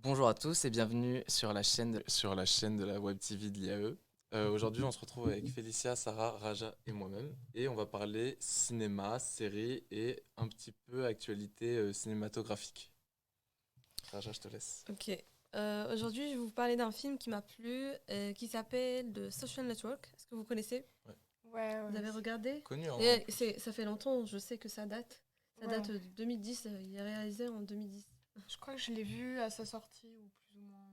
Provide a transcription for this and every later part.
Bonjour à tous et bienvenue sur la chaîne de la Web TV de l'IAE. Aujourd'hui, on se retrouve avec Félicia, Sarah, Raja et moi-même et on va parler cinéma, séries et un petit peu actualité cinématographique. Raja, je te laisse. Ok. Aujourd'hui, je vais vous parler d'un film qui m'a plu, qui s'appelle The Social Network. Est-ce que vous connaissez? Ouais. Ouais, Vous avez c'est- regardé? Connu en Et plus. ça fait longtemps, je sais que ça date. Ça ouais. date de 2010, il est réalisé en 2010. Je crois que je l'ai vu à sa sortie, ou plus ou moins,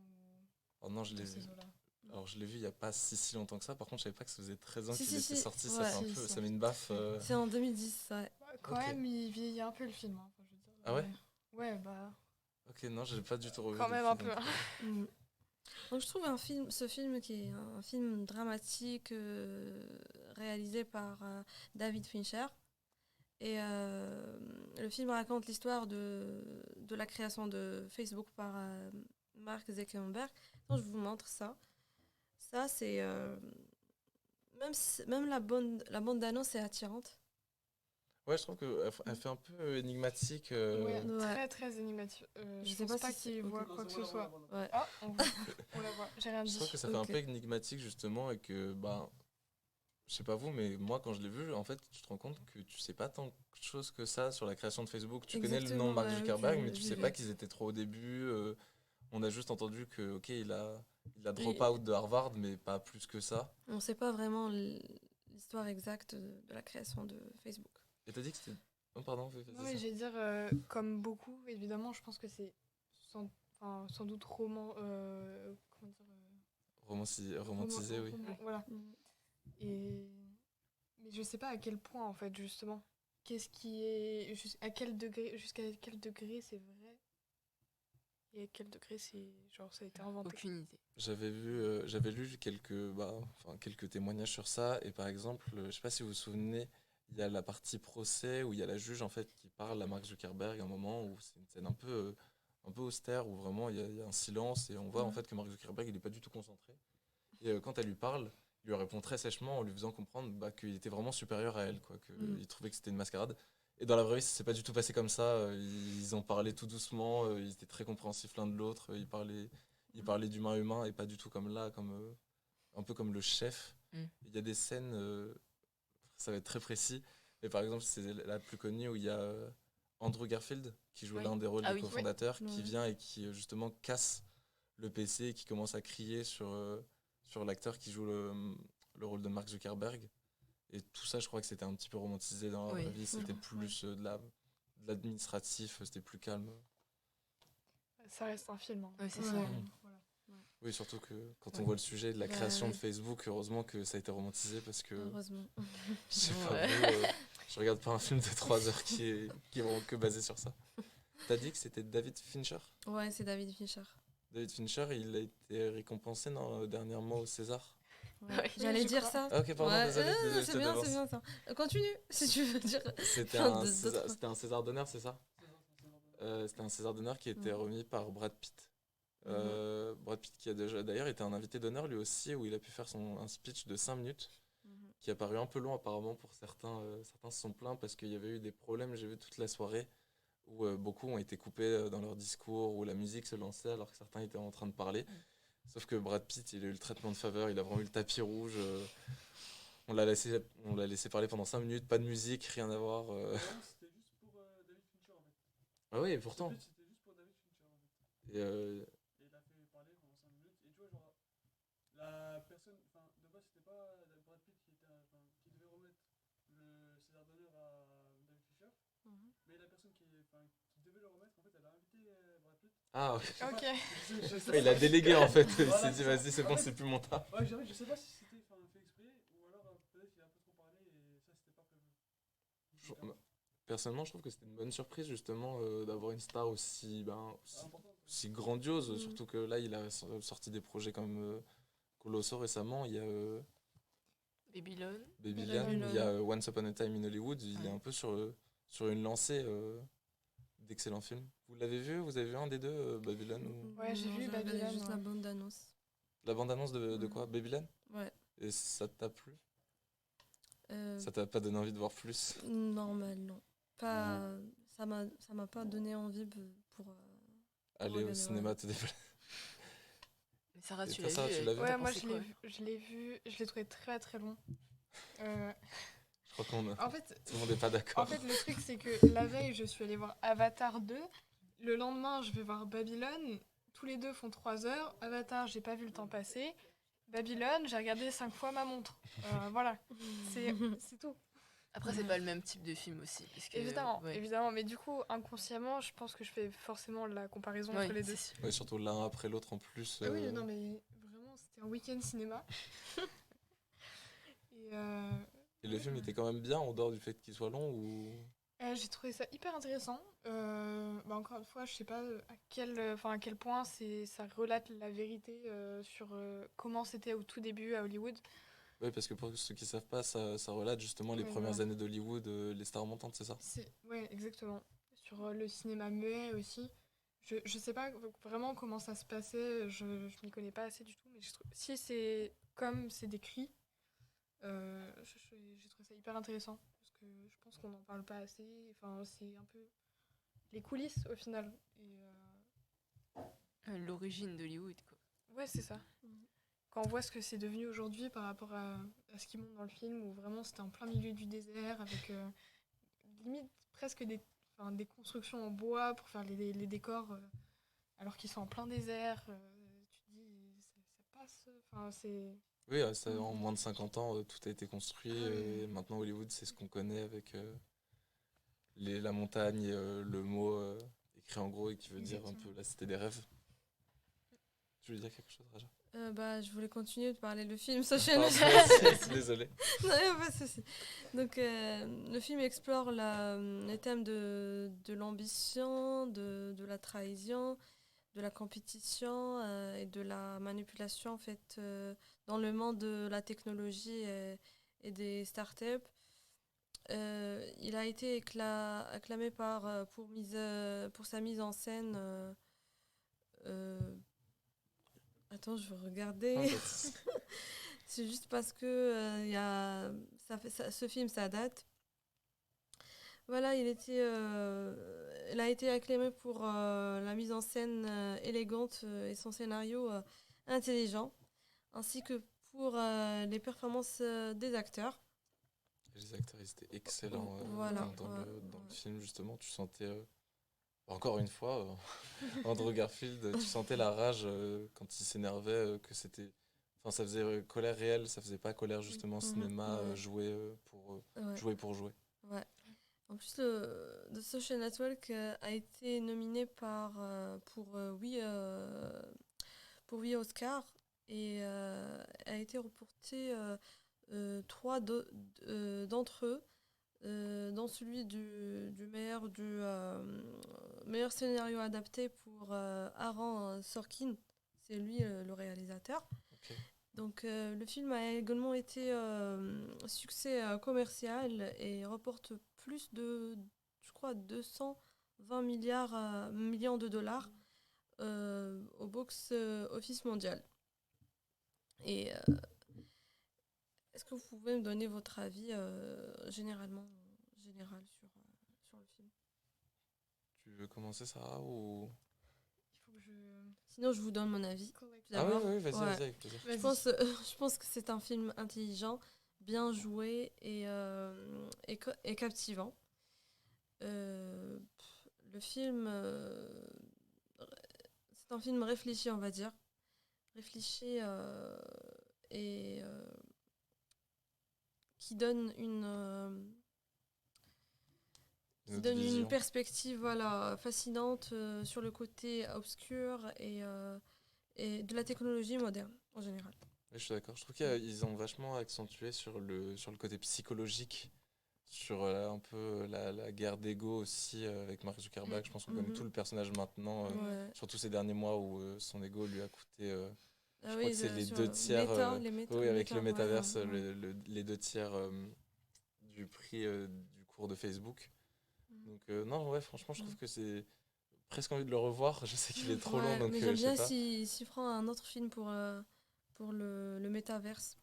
Oh non, je dans l'ai ces vu. eaux-là. Alors je l'ai vu il y a pas si longtemps que ça. Par contre, je savais pas que ça faisait 13 ans Si, qu'il si, était si, sorti. Ça ouais. fait un Si, peu, ça ça met fait une très baffe. très longtemps. C'est en 2010, ouais. Bah, quand Ok. même, il vieillit un peu le film, hein, enfin, je veux dire. Ah ouais? Ouais, bah, Ok, non, je l'ai pas du tout revu quand même depuis. un peu. Donc, Mhm. Donc je trouve ce film qui est un film dramatique réalisé par David Fincher. Et le film raconte l'histoire de la création de Facebook par Mark Zuckerberg. Donc, je vous montre ça. Ça, c'est. Même la bande d'annonce est attirante. ouais, je trouve qu'elle fait un peu énigmatique. Ouais, Ouais. très très énigmatique. Je Je sais pense pas pas si c'est. qu'il Ok. voit quoi que ce soit. Ouais. Ah, on la voit, j'ai rien Je trouve dit. que ça fait un Ok. peu énigmatique justement et que bah je sais pas vous mais moi quand je l'ai vu en fait tu te rends compte que tu sais pas tant de choses que ça sur la création de Facebook. Tu connais le nom de Exactement, Mark ouais, ok, Zuckerberg mais tu j'y sais pas vais. qu'ils étaient trop au début. On a juste entendu que ok il a drop Et out de Harvard mais pas plus que ça. on sait pas vraiment l'histoire exacte de la création de Facebook. Et t'as dit que c'était oh pardon Non, vas-y mais ça. j'ai dire, comme beaucoup, évidemment, je pense que c'est sans doute comment dire, Romantisé oui. voilà. Mhm. Et mais je sais pas à quel point en fait justement. Qu'est-ce qui est jusqu'à quel degré c'est vrai et à quel degré c'est genre ça a été inventé. Aucune idée. J'avais lu quelques témoignages sur ça et par exemple je sais pas si vous vous souvenez il y a la partie procès où il y a la juge en fait qui parle à Mark Zuckerberg à un moment où c'est une scène un peu austère où vraiment il y a un silence et on voit en Mhm. fait que Mark Zuckerberg il est pas du tout concentré et quand elle lui parle il lui répond très sèchement en lui faisant comprendre bah, qu'il était vraiment supérieur à elle quoi Mhm. qu'il trouvait que c'était une mascarade et dans la vraie vie ça s'est pas du tout passé comme ça ils ont parlé tout doucement ils étaient très compréhensifs l'un de l'autre il parlait d'humain à humain et pas du tout comme là, un peu comme le chef. Mm. Il y a des scènes, ça va être très précis, mais par exemple, c'est la plus connue où il y a Andrew Garfield qui joue Oui. l'un des rôles Ah des oui. cofondateurs, qui Ouais. vient et qui justement casse le PC et qui commence à crier sur l'acteur qui joue le rôle de Mark Zuckerberg. Et tout ça, je crois que c'était un petit peu romantisé dans la Oui. vraie vie, c'était Mhm. plus de l'administratif, c'était plus calme. Ça reste un film, hein. Ouais, c'est Ouais. ça. Voilà. Oui, surtout que quand on Ouais. voit le sujet de la Bah création de oui, Facebook, heureusement que ça a été romantisé parce que heureusement. je sais pas Ouais. vous, je regarde pas un film de 3 heures qui est vraiment que basé sur ça. T'as dit que c'était David Fincher? Ouais, c'est David Fincher. David Fincher, il a été récompensé dernièrement au César. Ouais. Oui. J'allais Oui, je dire crois. ça. Ah ok, pardon, Ouais, désolé, je c'est te bien, c'est devance. bien ça. Continue, si tu veux dire C'était plein un d'autres. César d'honneur, c'est ça? C'était un César d'honneur qui a été Mhm. remis par Brad Pitt. Mhm. Brad Pitt qui a déjà d'ailleurs été un invité d'honneur lui aussi, où il a pu faire un speech de 5 minutes. Mhm. Qui a paru un peu long apparemment pour certains. Certains se sont plaints parce qu'il y avait eu des problèmes, j'ai vu toute la soirée, où beaucoup ont été coupés dans leur discours, où la musique se lançait alors que certains étaient en train de parler. Sauf que Brad Pitt, il a eu le traitement de faveur, il a vraiment eu le tapis rouge. On l'a laissé parler pendant 5 minutes, pas de musique, rien à voir. Non, c'était juste pour David Fincher en fait. Ah oui, Ce pourtant. speech c'était juste pour David Fincher en fait. Et, Et il a fait parler pendant 5 minutes. Et tu vois, genre, la personne. Enfin, de base, c'était pas Brad Pitt qui devait remettre le César d'honneur à David Fincher. Mhm. Mais la personne qui devait le remettre, en fait, elle a invité Brad Pitt. Ah, Je sais Ok. pas, je sais ouais, il pas a si délégué c'était- en fait. Il Voilà, s'est dit, c'est ça. vas-y, c'est En bon, fait, c'est plus mon tas. ouais, je sais pas si c'était fait exprès ou alors peut-être qu'il a un peu trop parlé et ça c'était pas prévu. Je- Personnellement, je trouve que c'était une bonne surprise justement d'avoir une star C'est important. aussi grandiose, Mhm. surtout que là, il a sorti des projets quand même colossaux récemment. Il y a Babylone. Babylon, il y a Babylone. Once Upon a Time in Hollywood. Il est Ouais. un peu sur une lancée d'excellents films. Vous l'avez vu? Vous avez vu un des deux, Babylon ou... Ouais, j'ai Non, vu j'ai regardé Babylone, juste la ouais. bande d'annonce. La bande-annonce de Mhm. quoi? Babylon? Ouais. Et ça t'a plu? Euh, Ça t'a pas donné envie de voir plus? Normal, non. Pas, ça m'a pas donné envie pour. aller au regarder, cinéma te déplacer. Mais Sarah, Et tu toi, l'as Sarah, vu tu l'as vu Ouais, t'en moi pensais quoi je l'ai vu, je l'ai trouvé très très long. Euh, Je crois qu'on en fait, tout le monde n'est pas en d'accord. fait, le truc c'est que la veille, je suis allée voir Avatar 2. Le lendemain, je vais voir Babylone. Tous les deux font 3 heures. Avatar, j'ai pas vu le temps passer. Babylone, j'ai regardé 5 fois ma montre. Voilà, c'est tout. Après, c'est pas le même type de film aussi. Parce que, Évidemment, ouais. évidemment, mais du coup, inconsciemment, je pense que je fais forcément la comparaison Ouais, entre les deux. c'est sûr. Ouais, surtout l'un après l'autre en plus. Ah oui, non, mais vraiment, c'était un week-end cinéma. Et Et le film était quand même bien en dehors du fait qu'il soit long ou. j'ai trouvé ça hyper intéressant. Encore une fois, je sais pas à quel point ça relate la vérité sur comment c'était au tout début à Hollywood. Oui, parce que pour ceux qui savent pas, ça relate justement les Ouais, premières voilà. années d'Hollywood, les stars montantes, c'est ça? Ouais, exactement. Sur le cinéma muet aussi. Je sais pas vraiment comment ça se passait, je m'y connais pas assez du tout, mais si c'est comme c'est décrit, j'ai trouvé ça hyper intéressant. Parce que je pense qu'on n'en parle pas assez. Enfin, c'est un peu les coulisses au final. L'origine d'Hollywood, quoi. Ouais, c'est ça. Quand on voit ce que c'est devenu aujourd'hui par rapport à ce qui montre dans le film, où vraiment c'était en plein milieu du désert, avec limite presque des constructions en bois pour faire les décors, alors qu'ils sont en plein désert. Tu te dis, ça passe. Enfin, c'est. Oui, en moins de 50 ans, tout a été construit. Ah oui. Et maintenant, Hollywood, c'est ce qu'on connaît avec la montagne et le mot écrit en gros et qui veut dire un Exactement. peu la cité des rêves. Tu veux dire quelque chose, Raja? Je voulais continuer de parler le film, ça Pardon, désolé. Non, y a pas de souci. Donc, le film explore les thèmes de l'ambition, de la trahison, de la compétition et de la manipulation en fait, dans le monde de la technologie et des startups. Il a été acclamé pour sa mise en scène. Euh, Attends, je vais Non, regarder. pas de souci. C'est juste parce que ce film, ça date. Voilà, il a été acclamé pour la mise en scène élégante et son scénario intelligent, ainsi que pour les performances des acteurs. Les acteurs, ils étaient excellents Voilà, dans le film, justement. Tu sentais, encore une fois, Andrew Garfield, tu sentais la rage quand il s'énervait, que c'était. Enfin, ça faisait colère réelle, ça faisait pas colère, justement, cinéma, ouais. Ouais, jouer pour jouer. ouais. En plus, The Social Network a été nominé pour 8 Oscars et a été reporté d'entre eux, dont celui du meilleur scénario adapté pour Aaron Sorkin, c'est lui le réalisateur. Ok. Donc le film a également été succès commercial et reporte plus de, je crois, 220 millions de dollars au box-office mondial. Et est-ce que vous pouvez me donner votre avis général sur le film? Tu veux commencer, Sarah, ou... Il faut que je. Sinon, je vous donne mon avis. Correct. Ah oui, D'abord. oui, vas-y, Ouais. vas-y, avec plaisir. Vas-y. Je pense que c'est un film intelligent, bien joué et captivant. Le film, c'est un film réfléchi, on va dire. Réfléchi et qui donne Une qui autre donne une vision. perspective voilà, fascinante sur le côté obscur et de la technologie moderne en général. Oui, je suis d'accord. Je trouve qu'ils ont vachement accentué sur le côté psychologique, sur un peu la guerre d'ego aussi avec Mark Zuckerberg. Je pense qu'on connaît tout le personnage maintenant, Ouais. surtout ces derniers mois où son ego lui a coûté. Ah Je oui, crois que c'est les sur 2 tiers. les Oui, avec le méta, ouais, métaverse, ouais. les 2 tiers du prix du cours de Facebook. Donc, non, ouais, franchement, je trouve que c'est presque envie de le revoir. Je sais qu'il est trop long, Ouais, donc mais j'aime je sais bien pas. s'il prend un autre film pour le métaverse.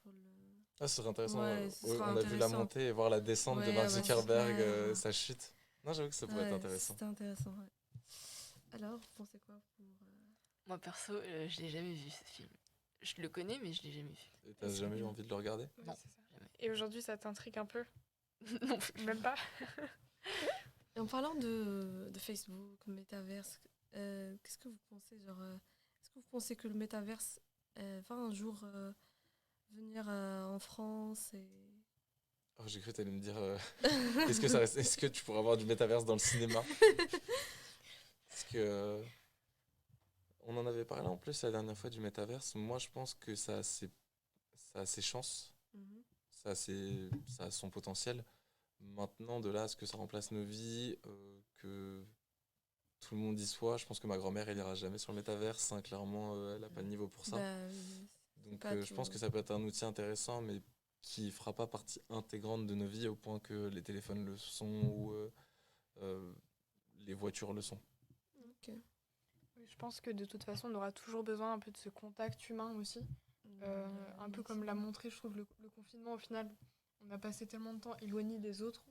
Ah, ce serait intéressant. Ouais, ce Ouais, sera on a vu la intéressant. montée et voir la descente de Ouais, Mark bah, c'est Zuckerberg, clair. sa chute. Non, j'avoue que ça pourrait être Ouais, intéressant. c'était intéressant. Ouais. Alors, vous pensez quoi pour... Moi, perso, je l'ai jamais vu, ce film. Je le connais, mais je l'ai jamais vu. Et t'as jamais eu envie de le regarder? Ouais, Non, c'est ça. jamais. Et aujourd'hui, ça t'intrigue un peu? Non plus. Même pas? Et en parlant de Facebook, métaverse, qu'est-ce que vous pensez, genre, est-ce que vous pensez que le métaverse va un jour venir en France et... Oh, j'ai cru que t'allais me dire est-ce que tu pourras avoir du métaverse dans le cinéma? Parce que on en avait parlé en plus la dernière fois du métaverse. Moi, je pense que ça a ses chances, Mhm. ça a son potentiel. Maintenant, de là à ce que ça remplace nos vies, que tout le monde y soit, je pense que ma grand-mère, elle ira jamais sur le métaverse, hein, clairement, elle a pas le niveau pour ça. Bah, c'est Donc, pas je pense tout. que ça peut être un outil intéressant, mais qui fera pas partie intégrante de nos vies au point que les téléphones le sont ou euh, les voitures le sont. Ok. Oui, je pense que de toute façon, on aura toujours besoin un peu de ce contact humain aussi. Un peu comme l'a montré, je trouve, le confinement au final. On a passé tellement de temps éloignés des autres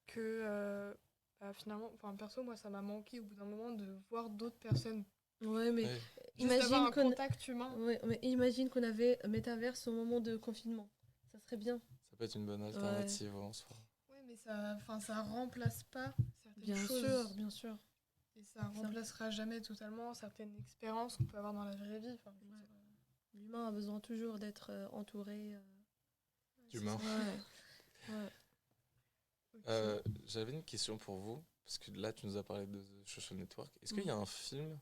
que finalement, enfin perso, moi ça m'a manqué au bout d'un moment de voir d'autres personnes. Ouais, mais Ouais. Juste d'avoir un qu'on... contact humain. Ouais, mais imagine qu'on avait un métaverse au moment de confinement. Ça serait bien. Ça peut être une bonne alternative en soi. Oui, mais ça remplace pas certaines Bien choses. sûr, bien sûr. Et ça remplacera jamais totalement certaines expériences qu'on peut avoir dans la vraie vie. Enfin, je veux Ouais. dire, L'humain a besoin toujours d'être entouré. D'humain. Ouais, ouais. ok. J'avais une question pour vous, parce que là, tu nous as parlé de The Social Network. Est-ce qu'il y a un film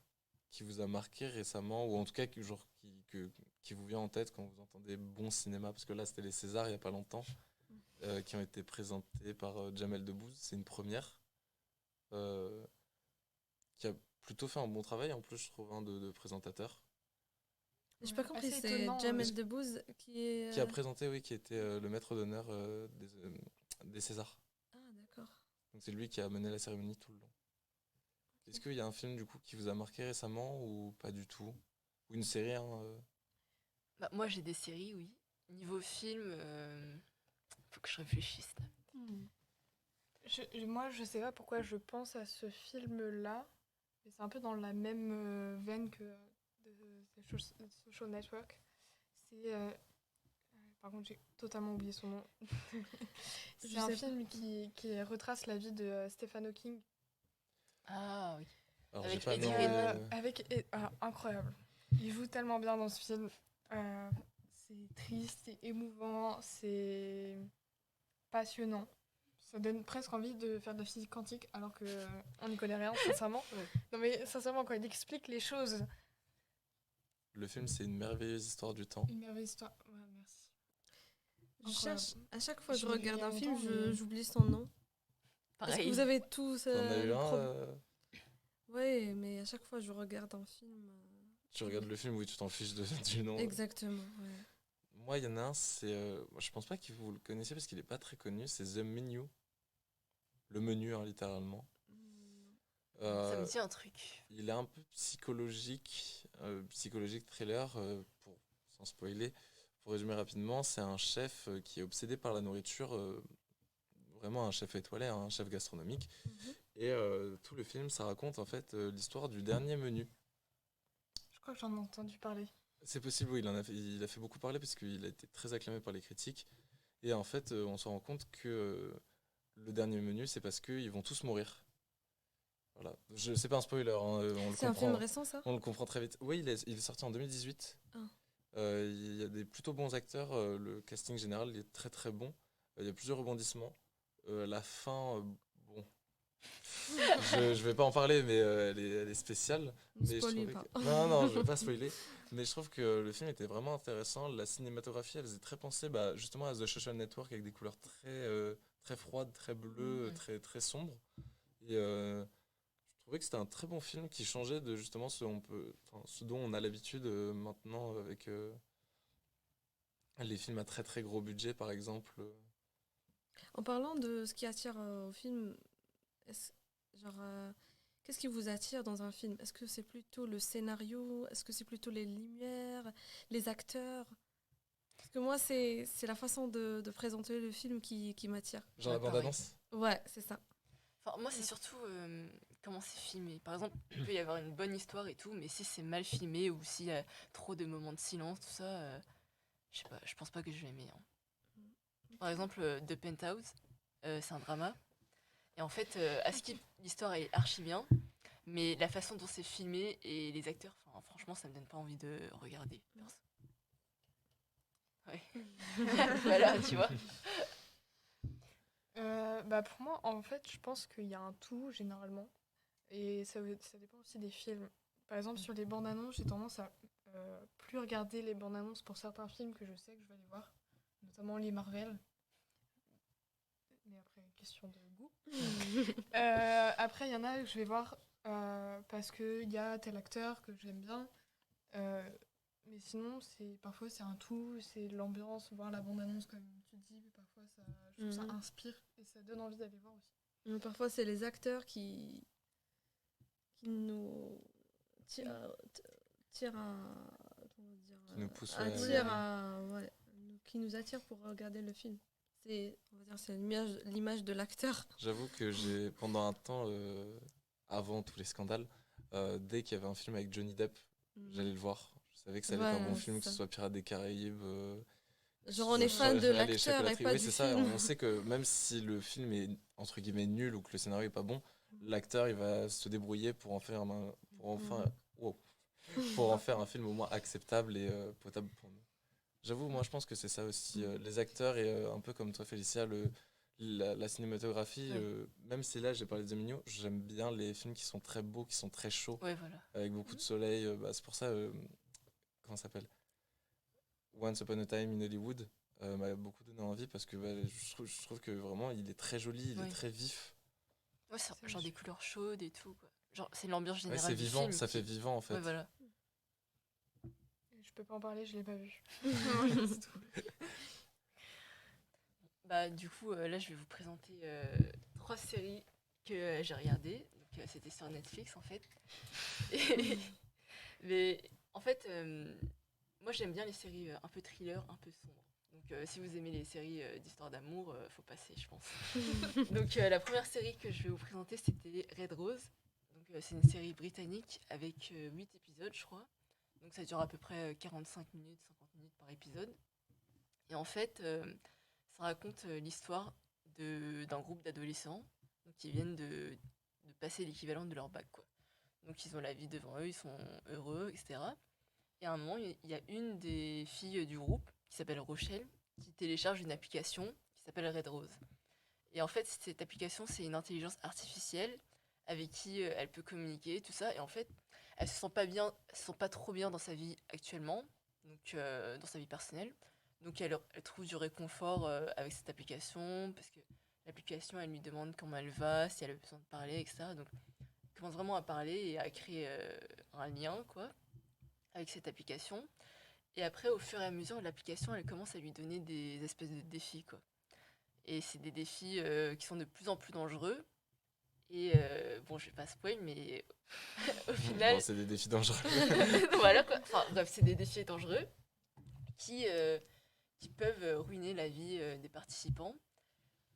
qui vous a marqué récemment, ou en tout cas qui vous vient en tête quand vous entendez bon cinéma? Parce que là, c'était les Césars il n'y a pas longtemps, qui ont été présentés par Jamel Debbouze. C'est une première, euh, qui a plutôt fait un bon travail, en plus, je trouve, hein, de présentateur. J'ai pas Ouais, compris, assez c'est étonnant, Jamel Est-ce- Debbouze qui est... Qui a présenté, oui, qui était le maître d'honneur des Césars. Ah, d'accord. Donc c'est lui qui a mené la cérémonie tout le long. Est-ce qu'il y a un film du coup qui vous a marqué récemment ou pas du tout? Ou une série, hein, Bah, moi, j'ai des séries, oui. Niveau film, faut que je réfléchisse. Là. Hmm. Moi, je sais pas pourquoi je pense à ce film-là, mais c'est un peu dans la même veine que The Social Network. C'est. Par contre, j'ai totalement oublié son nom. Je C'est un sais film qui retrace la vie de Stephen Hawking. Ah oui. alors Avec j'ai pas le Eddie nom, Redmayne. Incroyable. Il joue tellement bien dans ce film. C'est triste, c'est émouvant, c'est passionnant. Ça donne presque envie de faire de la physique quantique alors que on n'y connaît rien, sincèrement. Non mais sincèrement, quand il explique les choses, le film c'est une merveilleuse histoire du temps. une merveilleuse histoire. Ouais, merci. Je Incroyable. cherche, à chaque fois que je Je l'ai vu il y regarde a un film, longtemps, mais- j'oublie son nom. Parce que Pareil. vous avez tous T'en as eu le un, problème. Ouais, mais à chaque fois que je regarde un film... tu regardes le film, oui, tu t'en fiches du nom. Exactement, ouais. Moi, il y en a un, je pense pas que vous le connaissiez parce qu'il est pas très connu, c'est The Menu. Le menu, hein, littéralement. Ça Euh, me dit un truc. il est un peu psychologique thriller, sans spoiler. Pour résumer rapidement, c'est un chef qui est obsédé par la nourriture, vraiment un chef étoilé, hein, un chef gastronomique. Mhm. Et tout le film, ça raconte en fait l'histoire du dernier menu. Je crois que j'en ai entendu parler. C'est possible, oui, il a fait beaucoup parler parce qu'il a été très acclamé par les critiques. Et en fait, on se rend compte que le dernier menu, c'est parce qu'ils vont tous mourir. Voilà. C'est pas un spoiler, hein, on le C'est un film comprend. récent, ça? On le comprend très vite. Oui, il est sorti en 2018. Ah. Il y a des plutôt bons acteurs. Le casting général il est très très bon. Il y a plusieurs rebondissements. La fin, bon, je vais pas en parler, mais elle est spéciale. Ne Mais je spoilez trouvais pas. Non, non, je vais pas spoiler. Mais je trouve que le film était vraiment intéressant. La cinématographie, elle faisait très penser justement à The Social Network avec des couleurs très froides, très bleues, Ouais. très sombres. Et je trouvais que c'était un très bon film qui changeait de justement ce dont on a l'habitude maintenant avec les films à très très gros budget, par exemple. En parlant de ce qui attire au film, genre, qu'est-ce qui vous attire dans un film? Est-ce que c'est plutôt le scénario? Est-ce que c'est plutôt les lumières, les acteurs? Parce que moi, c'est la façon de présenter le film qui m'attire. Genre la Ouais, pareil. bande-annonce. Ouais, c'est ça. Enfin, moi, c'est surtout comment c'est filmé. Par exemple, il peut y avoir une bonne histoire et tout, mais si c'est mal filmé ou s'il y a trop de moments de silence, tout ça, je sais pas, je pense pas que je vais aimer, hein. Par exemple, The Penthouse, c'est un drama. Et en fait, à Skip, l'histoire est archi bien, mais la façon dont c'est filmé et les acteurs, enfin, franchement, ça me donne pas envie de regarder. Perso. Ouais. Voilà, tu vois. Bah pour moi, en fait, je pense qu'il y a un tout généralement. Et ça dépend aussi des films. Par exemple, sur les bandes annonces, j'ai tendance à plus regarder les bandes annonces pour certains films que je sais que je vais aller voir, notamment les Marvel. Mais après, question de goût. Après, il y en a que je vais voir parce qu'il y a tel acteur que j'aime bien. Euh, mais sinon, parfois c'est un tout, c'est l'ambiance, voir la bande-annonce comme tu dis, mais parfois je trouve ça inspire et ça donne envie d'aller voir aussi. Mais parfois, c'est les acteurs qui nous tirent comment dire, Qui nous poussent, attirent ouais, qui nous attirent pour regarder le film. On va dire, c'est l'image de l'acteur. J'avoue que j'ai, pendant un temps, avant tous les scandales, dès qu'il y avait un film avec Johnny Depp, j'allais le voir. Je savais que ça allait être un bon Ouais, film, que c'est ce ça. soit Pirates des Caraïbes. Genre, on est fan de Génial, l'acteur et pas Oui, du c'est ça. film. On sait que même si le film est entre guillemets nul ou que le scénario est pas bon, l'acteur il va se débrouiller pour en faire wow, pour en faire un film au moins acceptable et potable pour nous. J'avoue, moi je pense que c'est ça aussi. Les acteurs et un peu comme toi, Félicia, la cinématographie, Ouais. même si là j'ai parlé de Zemigno, j'aime bien les films qui sont très beaux, qui sont très chauds, Ouais, voilà. avec beaucoup de soleil. Bah, c'est pour ça, comment ça s'appelle Once Upon a Time in Hollywood m'a beaucoup donné envie parce que bah, je trouve que vraiment il est très joli, il est Ouais. très vif. Ouais, c'est C'est genre vrai. des couleurs chaudes et tout, quoi. Genre, c'est l'ambiance Ouais, générale c'est du vivant, film. ça fait vivant en fait. Ouais, voilà. Je peux pas en parler, je l'ai pas vu. C'est tout. Bah, du coup, là, je vais vous présenter 3 séries que j'ai regardées. Donc, c'était sur Netflix, en fait. Et- Mais, en fait, moi, j'aime bien les séries un peu thriller, un peu sombres. Donc, si vous aimez les séries d'histoire d'amour, faut passer, je pense. Donc, la première série que je vais vous présenter, c'était Red Rose. Donc, c'est une série britannique avec 8 épisodes, je crois. Donc, ça dure à peu près 45 minutes, 50 minutes par épisode. Et en fait, ça raconte l'histoire d'un groupe d'adolescents donc, qui viennent de passer l'équivalent de leur bac, quoi. Donc ils ont la vie devant eux, ils sont heureux, etc. Et à un moment, il y a une des filles du groupe, qui s'appelle Rochelle, qui télécharge une application qui s'appelle Red Rose. Et en fait, cette application, c'est une intelligence artificielle avec qui elle peut communiquer, tout ça. Et en fait, elle se sent pas bien, elle se sent pas trop bien dans sa vie actuellement, donc dans sa vie personnelle. Donc elle trouve du réconfort avec cette application parce que l'application, elle lui demande comment elle va, si elle a besoin de parler, etc. Donc elle commence vraiment à parler et à créer un lien, quoi, avec cette application. Et après, au fur et à mesure, l'application, elle commence à lui donner des espèces de défis, quoi. Et c'est des défis qui sont de plus en plus dangereux. Et bon, je vais pas spoil, mais au final, Bon, c'est des défis dangereux. voilà quoi. Enfin bref, c'est des défis dangereux qui, euh, qui peuvent ruiner la vie des participants.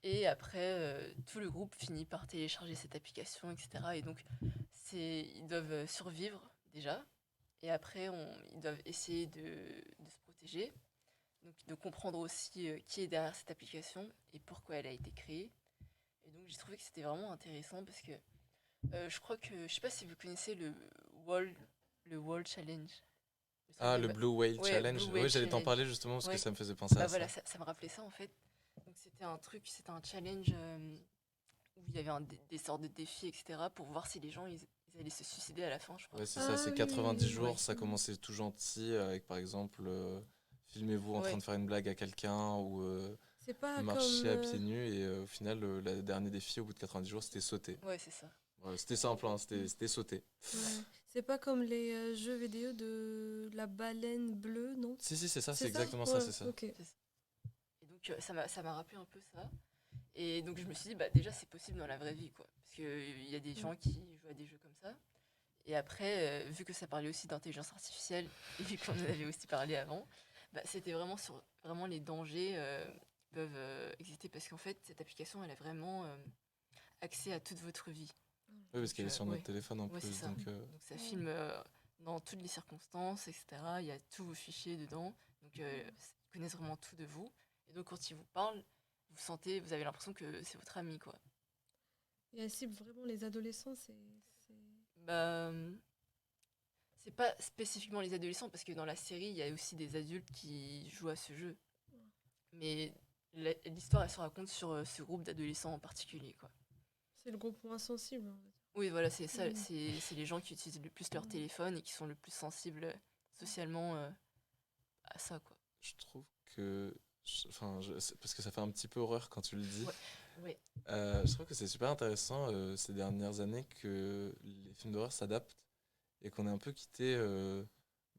Et après, tout le groupe finit par télécharger cette application, etc. Et donc, ils doivent survivre déjà. Et après, ils doivent essayer de se protéger. Donc, de comprendre aussi qui est derrière cette application et pourquoi elle a été créée. Et donc, j'ai trouvé que c'était vraiment intéressant parce que je crois que, je sais pas si vous connaissez Wall, le Wall Challenge. Il me semble Ah, que le Blue Whale ouais, Challenge. Blue Whale Oui, j'allais t'en Challenge. parler justement parce que Ouais. ça me faisait penser Bah à voilà, ça. ça me rappelait ça en fait. Donc c'était un challenge où il y avait des sortes de défis, etc. pour voir si les gens ils allaient se suicider à la fin, je crois. Ouais, c'est Ah ça, c'est oui, 90 oui, jours, oui. ça commençait tout gentil avec par exemple filmez-vous en Ouais. train de faire une blague à quelqu'un ou C'est pas marcher comme. à pieds nus et au final le dernier défi au bout de 90 jours c'était sauter. Ouais, c'est ça. Voilà, c'était simple, hein, c'était sauter. Ouais. C'est pas comme les jeux vidéo de la baleine bleue, non? Si, si, c'est ça, c'est C'est ça? exactement ça, Ouais, c'est ça. ok. C'est ça. Et donc ça m'a rappelé un peu ça. Et donc je me suis dit, bah déjà c'est possible dans la vraie vie, quoi. Parce qu'il y a des gens qui jouent à des jeux comme ça. Et après, vu que ça parlait aussi d'intelligence artificielle, et vu qu'on en avait aussi parlé avant, bah, c'était vraiment sur vraiment les dangers qui peuvent exister. Parce qu'en fait, cette application, elle a vraiment accès à toute votre vie. Oui, parce qu'elle est sur notre ouais. téléphone en Ouais, c'est plus. ça. Donc, Donc ça filme dans toutes les circonstances, etc. Il y a tous vos fichiers dedans. Donc ils connaissent vraiment tout de vous. Et donc quand ils vous parlent, vous avez l'impression que c'est votre ami, quoi. Et elle cible vraiment les adolescents, c'est- Bah, c'est pas spécifiquement les adolescents, parce que dans la série, il y a aussi des adultes qui jouent à ce jeu. Mais l'histoire, elle se raconte sur ce groupe d'adolescents en particulier, quoi. c'est le groupe moins sensible, on va dire. Oui, voilà, c'est ça. Mhm. C'est les gens qui utilisent le plus leur Mhm. téléphone et qui sont le plus sensibles socialement à ça, quoi. je trouve que. Enfin, parce que ça fait un petit peu horreur quand tu le dis. Ouais. Ouais. Je trouve que c'est super intéressant ces dernières années que les films d'horreur s'adaptent et qu'on ait un peu quitté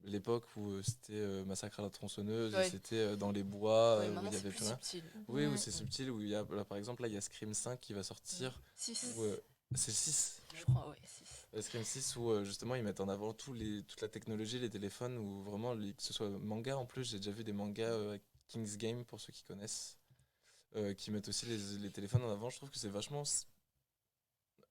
l'époque où c'était Massacre à la tronçonneuse, Ouais. c'était dans les bois Ouais, où il maintenant y c'est avait plus plus rien. subtil. Oui, où Ouais. c'est subtil, où il y a, là, par exemple, là, il y a Scream 5 qui va sortir. 6, Où, c'est 6. je crois, ouais, 6. Scream 6 où justement ils mettent en avant toute la technologie, les téléphones, où vraiment, que ce soit manga en plus, j'ai déjà vu des mangas King's Game pour ceux qui connaissent, qui mettent aussi les téléphones en avant. Je trouve que c'est vachement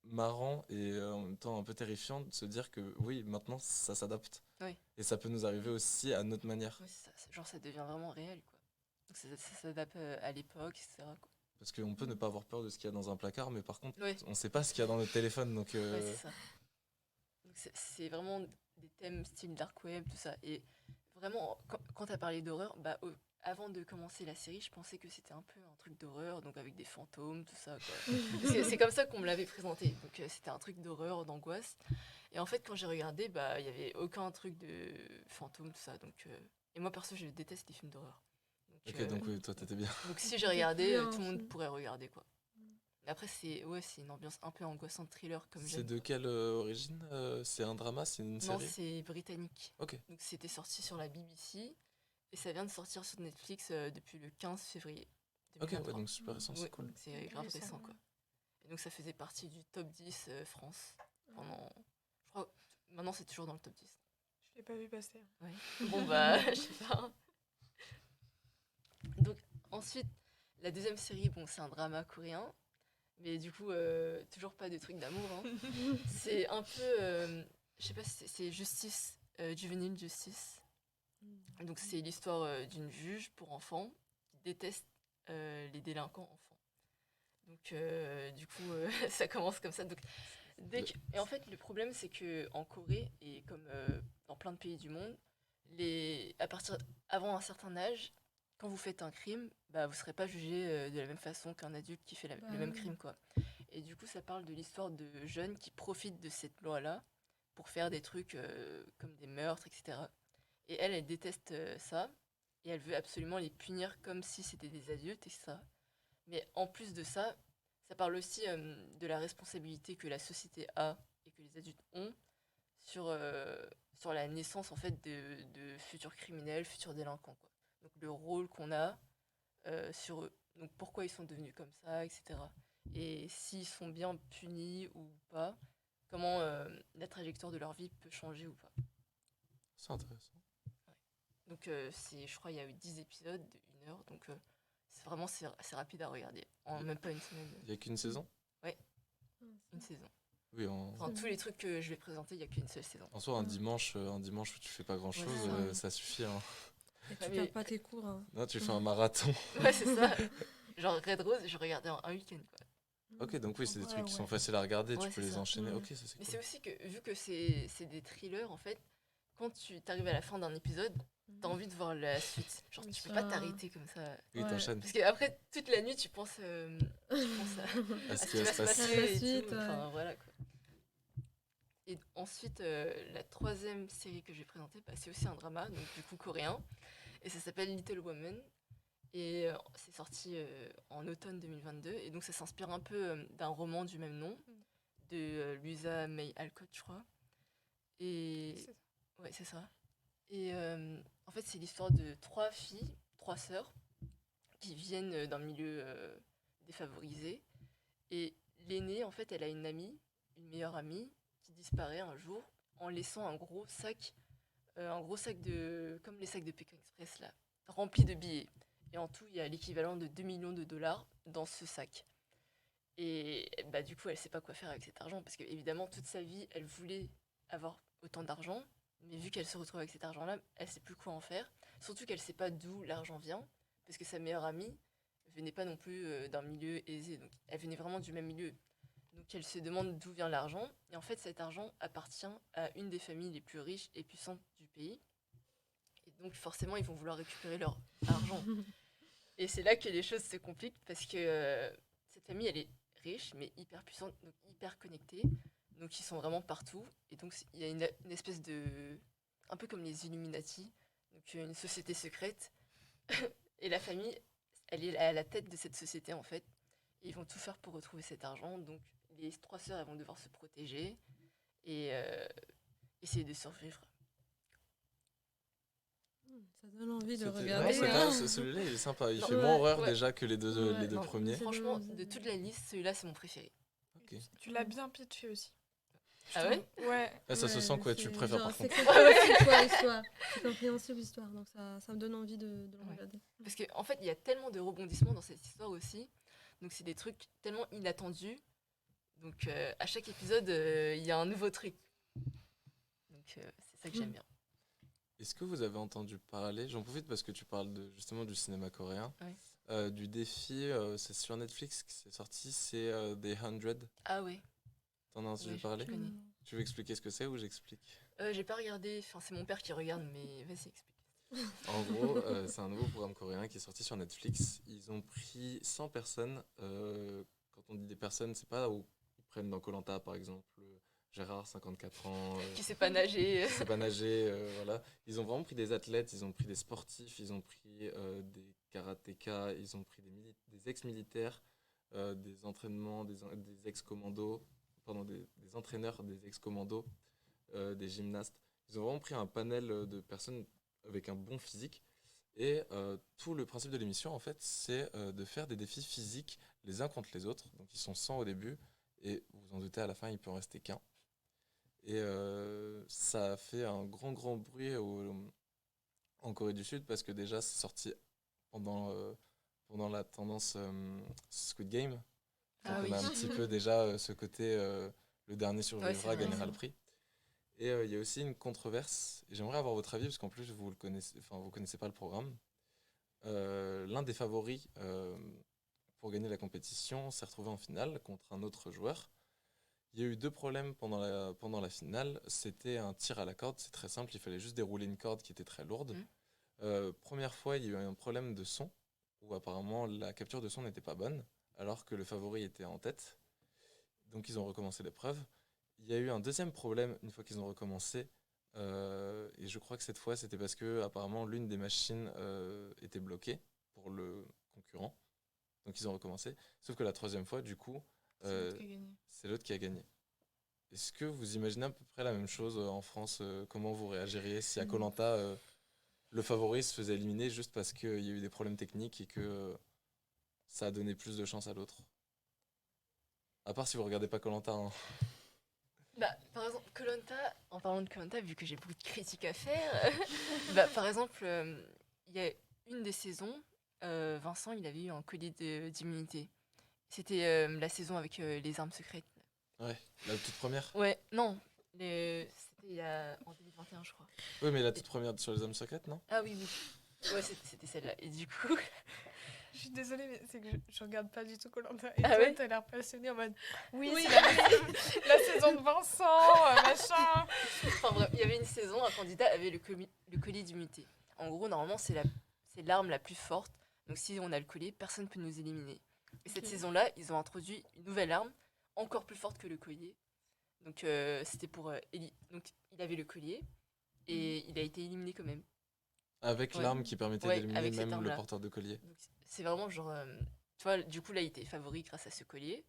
marrant et en même temps un peu terrifiant de se dire que oui, maintenant ça s'adapte. Oui. Et ça peut nous arriver aussi à notre manière. Ouais, c'est ça, genre ça devient vraiment réel, quoi. Donc ça s'adapte à l'époque, etc., quoi. Parce qu'on peut ne pas avoir peur de ce qu'il y a dans un placard, mais par contre, Ouais. on sait pas ce qu'il y a dans notre téléphone. Donc, Ouais, c'est ça. Donc c'est vraiment des thèmes style dark web, tout ça. Et vraiment, quand t'as parlé d'horreur, bah, avant de commencer la série, je pensais que c'était un peu un truc d'horreur, donc avec des fantômes, tout ça, quoi. C'est comme ça qu'on me l'avait présenté. Donc c'était un truc d'horreur, d'angoisse. Et en fait, quand j'ai regardé, bah, il y avait aucun truc de fantôme, tout ça. Donc, et moi, perso, je déteste les films d'horreur. ok, donc oui, toi t'étais bien. Donc si j'ai T'étais regardé, bien, tout le monde film. pourrait regarder, quoi. Mais après, c'est une ambiance un peu angoissante, thriller, comme C'est j'aime. de quelle origine C'est un drama C'est une Non, série c'est britannique. Ok. Donc c'était sorti sur la BBC et ça vient de sortir sur Netflix depuis le 15 février Ok, 2023. ouais, donc super récent, c'est Ouais, cool. donc c'est grave Récent. récent, quoi. Et donc ça faisait partie du top 10 France pendant... Je crois maintenant c'est toujours dans le top 10. Je l'ai pas vu passer. Ouais. Bon bah, je sais pas. Donc ensuite, la deuxième série, bon c'est un drama coréen. Mais du coup, toujours pas de truc d'amour, hein. C'est un peu... je sais pas si c'est Justice, Juvenile Justice. Donc c'est l'histoire d'une juge pour enfants qui déteste les délinquants enfants. Donc du coup ça commence comme ça. Donc, et en fait le problème c'est que en Corée et comme dans plein de pays du monde, avant un certain âge, quand vous faites un crime, bah vous serez pas jugé de la même façon qu'un adulte qui fait le même crime, quoi. Et du coup ça parle de l'histoire de jeunes qui profitent de cette loi-là pour faire des trucs comme des meurtres, etc. Et elle déteste ça. Et elle veut absolument les punir comme si c'était des adultes et ça. Mais en plus de ça, ça parle aussi de la responsabilité que la société a et que les adultes ont sur la naissance en fait de futurs criminels, futurs délinquants, quoi. Donc le rôle qu'on a sur eux. Donc pourquoi ils sont devenus comme ça, etc. Et s'ils sont bien punis ou pas, comment la trajectoire de leur vie peut changer ou pas. C'est intéressant. Donc je crois il y a eu 10 épisodes de 1 heure, donc c'est rapide à regarder, en même pas une semaine. Il y a qu'une saison Une saison. Oui, Enfin, tous les trucs que je vais présenter, il n'y a qu'une seule saison. en soi, un dimanche où tu fais pas grand chose, Ouais, ça. ça suffit. Hein. Et tu Ouais, mais- perds pas tes cours. Hein. Non, tu fais un marathon. Ouais, c'est ça. Genre Red Rose, je regardais en un week-end, quoi. Ok, donc oui, c'est des Ouais, trucs qui sont ouais. faciles à regarder, Ouais, tu peux c'est les ça. enchaîner. Ouais. Ok, ça c'est Mais cool. c'est aussi que, vu que c'est des thrillers, en fait, quand tu t'arrives à la fin d'un épisode, t'as envie de voir la suite. Genre, tu peux pas t'arrêter comme ça. Oui, Ouais. t'enchaînes. Parce qu'après, toute la nuit, tu penses à Ce ce qui va se passer La et suite, tout. ouais. Enfin, voilà, quoi. Et ensuite, la troisième série que je vais présenter, bah, c'est aussi un drama, donc du coup coréen. Et ça s'appelle Little Women. Et c'est sorti en automne 2022. Et donc ça s'inspire un peu d'un roman du même nom, de Louisa May Alcott, je crois. Et C'est ça. ouais, c'est ça. Et en fait, c'est l'histoire de 3 filles, 3 sœurs, qui viennent d'un milieu défavorisé. Et l'aînée, en fait, elle a une amie, une meilleure amie, qui disparaît un jour en laissant un gros sac comme les sacs de Pékin Express, là, rempli de billets. Et en tout, il y a l'équivalent de 2 millions de dollars dans ce sac. Et bah, du coup, elle sait pas quoi faire avec cet argent parce qu'évidemment, toute sa vie, elle voulait avoir autant d'argent. Mais vu qu'elle se retrouve avec cet argent-là, elle sait plus quoi en faire. Surtout qu'elle sait pas d'où l'argent vient parce que sa meilleure amie venait pas non plus d'un milieu aisé. Donc, elle venait vraiment du même milieu. Donc, elle se demande d'où vient l'argent. Et en fait, cet argent appartient à une des familles les plus riches et puissantes du pays. Et donc, forcément, ils vont vouloir récupérer leur argent. Et c'est là que les choses se compliquent parce que cette famille, elle est riche, mais hyper puissante, donc hyper connectée. Donc ils sont vraiment partout. Et donc il y a une espèce de... Un peu comme les Illuminati, donc une société secrète. Et la famille, elle est à la tête de cette société en fait. Et ils vont tout faire pour retrouver cet argent. Donc les 3 sœurs, elles vont devoir se protéger et essayer de survivre. Ça donne envie de Ouais, regarder. celui-là, il est sympa. Il Non, fait ouais, moins horreur ouais. déjà que les deux Ouais. Non, premiers. C'est franchement, bon, de toute la liste, celui-là, c'est mon préféré. Ok. Tu l'as bien pitché aussi. Ah ouais? Ouais. Ah, ça se Ouais, sent quoi, tu le préfères genre, par c'est contre. compréhensible quoi, l'histoire. C'est compréhensible l'histoire, donc ça me donne envie de le Ouais. regarder. Parce qu'en fait, il y a tellement de rebondissements dans cette histoire aussi. Donc, c'est des trucs tellement inattendus. Donc, à chaque épisode, il y a un nouveau truc. Donc, c'est ça que j'aime bien. Est-ce que vous avez entendu parler, j'en profite parce que tu parles justement du cinéma coréen, Ouais. du défi, c'est sur Netflix qui s'est sorti, c'est The 100. Ah ouais, T'en as entendu Ouais, parler? je connais. Tu veux expliquer ce que c'est ou j'explique? J'ai pas regardé, enfin, c'est mon père qui regarde, mais vas-y, explique. En gros, c'est un nouveau programme coréen qui est sorti sur Netflix. Ils ont pris 100 personnes. Quand on dit des personnes, c'est pas où ils prennent dans koh par exemple Gérard, 54 ans, Qui sait pas nager. qui sait pas nager, voilà. Ils ont vraiment pris des athlètes, ils ont pris des sportifs, ils ont pris des karatékas, ils ont pris des ex-militaires, des entraînements, des ex-commandos, pardon, des entraîneurs, des ex-commandos, des gymnastes. Ils ont vraiment pris un panel de personnes avec un bon physique. Et tout le principe de l'émission, en fait, c'est de faire des défis physiques les uns contre les autres. Donc, ils sont 100 au début, et vous vous en doutez, à la fin, il peut en rester qu'un. Et ça a fait un grand bruit en Corée du Sud, parce que déjà, c'est sorti pendant la tendance Squid Game. Donc, Ah on oui. a un petit peu déjà ce côté, le dernier survivra, Ouais, c'est vrai, gagnera ça. le prix. Et il y a aussi une controverse, et j'aimerais avoir votre avis, parce qu'en plus, vous le connaissez, enfin, vous connaissez pas le programme. L'un des favoris pour gagner la compétition s'est retrouvé en finale contre un autre joueur. Il y a eu 2 problèmes pendant la finale. C'était un tir à la corde, c'est très simple, il fallait juste dérouler une corde qui était très lourde. Première fois, il y a eu un problème de son, où apparemment la capture de son n'était pas bonne, alors que le favori était en tête. Donc ils ont recommencé l'épreuve. Il y a eu un deuxième problème une fois qu'ils ont recommencé, et je crois que cette fois c'était parce que apparemment l'une des machines était bloquée pour le concurrent. Donc ils ont recommencé. Sauf que la troisième fois, du coup, C'est l'autre qui a gagné. c'est l'autre qui a gagné. Est-ce que vous imaginez à peu près la même chose en France? Comment vous réagiriez si à koh le favori se faisait éliminer juste parce qu'il y a eu des problèmes techniques et que ça a donné plus de chance à l'autre? À part si vous regardez pas koh hein. Bah, par exemple, koh en parlant de koh vu que j'ai beaucoup de critiques à faire, bah, par exemple, il y a une des saisons, Vincent, il avait eu un collier d'immunité. C'était la saison avec les armes secrètes. Ouais, la toute première. Ouais, non, c'était en 2021, je crois. Oui, mais la toute première sur les hommes secrètes, non? Ah oui, oui. Ouais, c'était celle-là. Et du coup, Je suis désolée, mais c'est que je regarde pas du tout koh Et Ah toi, ouais t'as l'air passionnée en mode oui, Oui. c'est la saison de Vincent, machin. enfin bref, il y avait une saison, un candidat avait le collier d'immunité. En gros, normalement, c'est l'arme la plus forte. Donc si on a le collier, personne ne peut nous éliminer. Et cette Ok. saison-là, ils ont introduit une nouvelle arme, encore plus forte que le collier. Donc c'était pour donc il avait le collier et il a été éliminé quand même. Avec Ouais. l'arme qui permettait Ouais, d'éliminer avec cette même le arme-là. porteur de collier. Donc c'est vraiment genre tu vois, du coup là il était favori grâce à ce collier.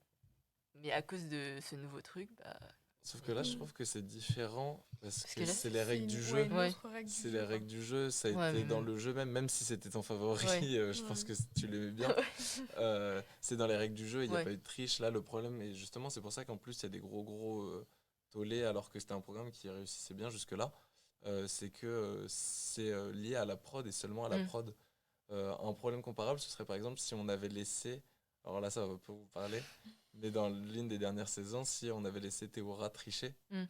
Mais à cause de ce nouveau truc, bah Sauf que là, je trouve que c'est différent parce Parce que que là, c'est les règles du Ouais, jeu. une Ouais. autre règle du C'est jeu, les quoi. règles du jeu, ça a Ouais, été mais dans même- le jeu même si c'était ton favori, Ouais. je pense que Ouais. tu l'aimais bien. C'est dans les règles du jeu, il n'y a Ouais. pas eu de triche. Là, le problème, et justement, c'est pour ça qu'en plus, il y a des gros tollés, alors que c'était un programme qui réussissait bien jusque-là. C'est que c'est lié à la prod et seulement à la Mm. prod. Un problème comparable, ce serait par exemple si on avait laissé, alors là, ça va pas vous parler, Mais dans l'une des dernières saisons, si on avait laissé Théora tricher. Mm.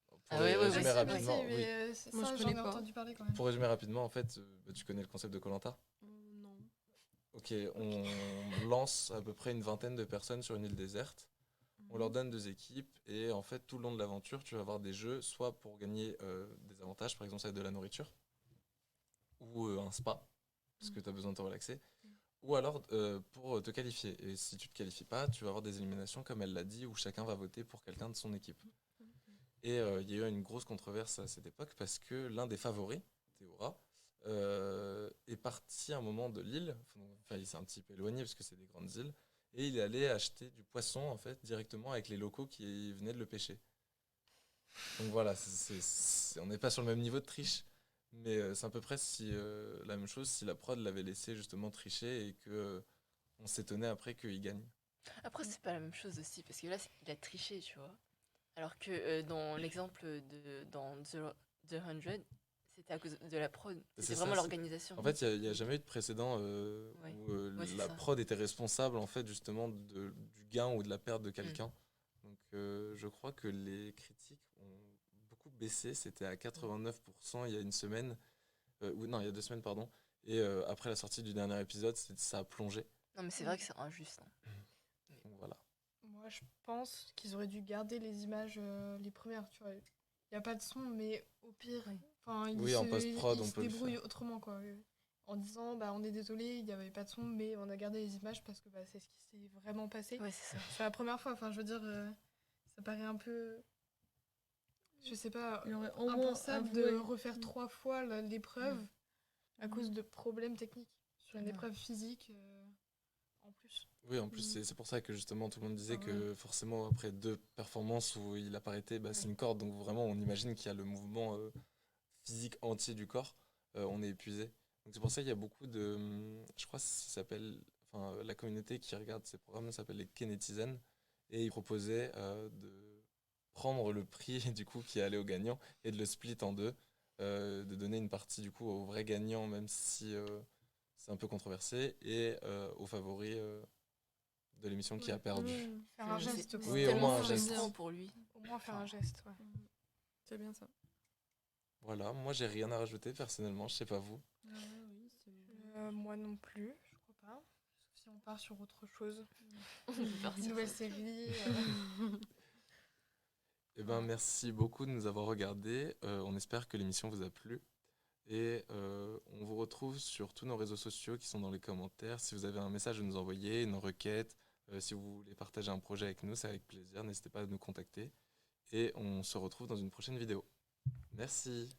Pour Ah ouais, ouais, résumer ouais, rapidement, mais oui. Moi, je ça, j'en connais ai pas. entendu parler quand même. Pour résumer rapidement, en fait, tu connais le concept de koh. Non. Ok, on lance à peu près une vingtaine de personnes sur une île déserte. On leur donne 2 équipes et en fait, tout le long de l'aventure, tu vas avoir des jeux, soit pour gagner des avantages, par exemple, ça va être de la nourriture, ou un spa, parce que tu as besoin de te relaxer, ou alors pour te qualifier. Et si tu te qualifies pas, tu vas avoir des éliminations, comme elle l'a dit, où chacun va voter pour quelqu'un de son équipe. Et il y a eu une grosse controverse à cette époque parce que l'un des favoris, Théora, est parti à un moment de l'île. Enfin, il s'est un petit peu éloigné parce que c'est des grandes îles. Et il est allé acheter du poisson en fait directement avec les locaux qui venaient de le pêcher. Donc voilà, on n'est pas sur le même niveau de triche, mais c'est à peu près si, la même chose si la prod l'avait laissé justement tricher et que on s'étonnait après qu'il gagne. Après, c'est pas la même chose aussi, parce que là, il a triché, tu vois. Alors que dans l'exemple dans The 100, c'était à cause de la prod. C'est C'était ça, vraiment c'est- l'organisation. En fait, il n'y a jamais eu de précédent Ouais. où Ouais, c'est la ça. prod était responsable en fait justement du gain ou de la perte de quelqu'un. Donc je crois que les critiques ont beaucoup baissé. C'était à 89% il y a une semaine, ou non, il y a 2 semaines, pardon. Et après la sortie du dernier épisode, ça a plongé. Non, mais c'est vrai que c'est injuste. Hein. Donc voilà. Moi, je pense qu'ils auraient dû garder les images, les premières, tu vois. Il n'y a pas de son, mais au pire, Oui. enfin, Oui, en post-prod, ils on se peut le débrouillent faire. autrement, quoi. En disant, bah, on est désolé, il n'y avait pas de son, mais on a gardé les images parce que bah, c'est ce qui s'est vraiment passé. Ouais, c'est ça. C'est la première fois, enfin, je veux dire, ça paraît un peu, je sais pas, Il aurait au moins impensable avoué. de refaire 3 fois l'épreuve à cause de problèmes techniques. Sur une Mhm. épreuve physique, en plus. Oui, en plus, c'est pour ça que justement tout le monde disait Ah ouais. que forcément, après 2 performances où il a pas arrêté, bah, c'est une corde. Donc vraiment, on imagine qu'il y a le mouvement physique entier du corps. On est épuisé. Donc c'est pour ça qu'il y a beaucoup de. Je crois que ça s'appelle. Enfin, la communauté qui regarde ces programmes s'appelle les Kinetizen. Et ils proposaient de prendre le prix du coup qui allait au gagnant et de le split en deux. De donner une partie du coup au vrai gagnant, même si c'est un peu controversé, et aux favoris de l'émission qui a perdu. Faire un Mais geste, c'est quoi. Oui, au tellement moins un geste. frustrant pour lui. Au moins faire un Enfin, geste, ouais. C'est bien ça. Voilà, moi j'ai rien à rajouter personnellement, je sais pas vous. Oui, Moi non plus, je crois pas. Sauf si on part sur autre chose. on peut partir Une nouvelle sur- série. Eh ben, merci beaucoup de nous avoir regardés. On espère que l'émission vous a plu. Et on vous retrouve sur tous nos réseaux sociaux qui sont dans les commentaires. Si vous avez un message à nous envoyer, une requête, si vous voulez partager un projet avec nous, c'est avec plaisir. N'hésitez pas à nous contacter. Et on se retrouve dans une prochaine vidéo. Merci.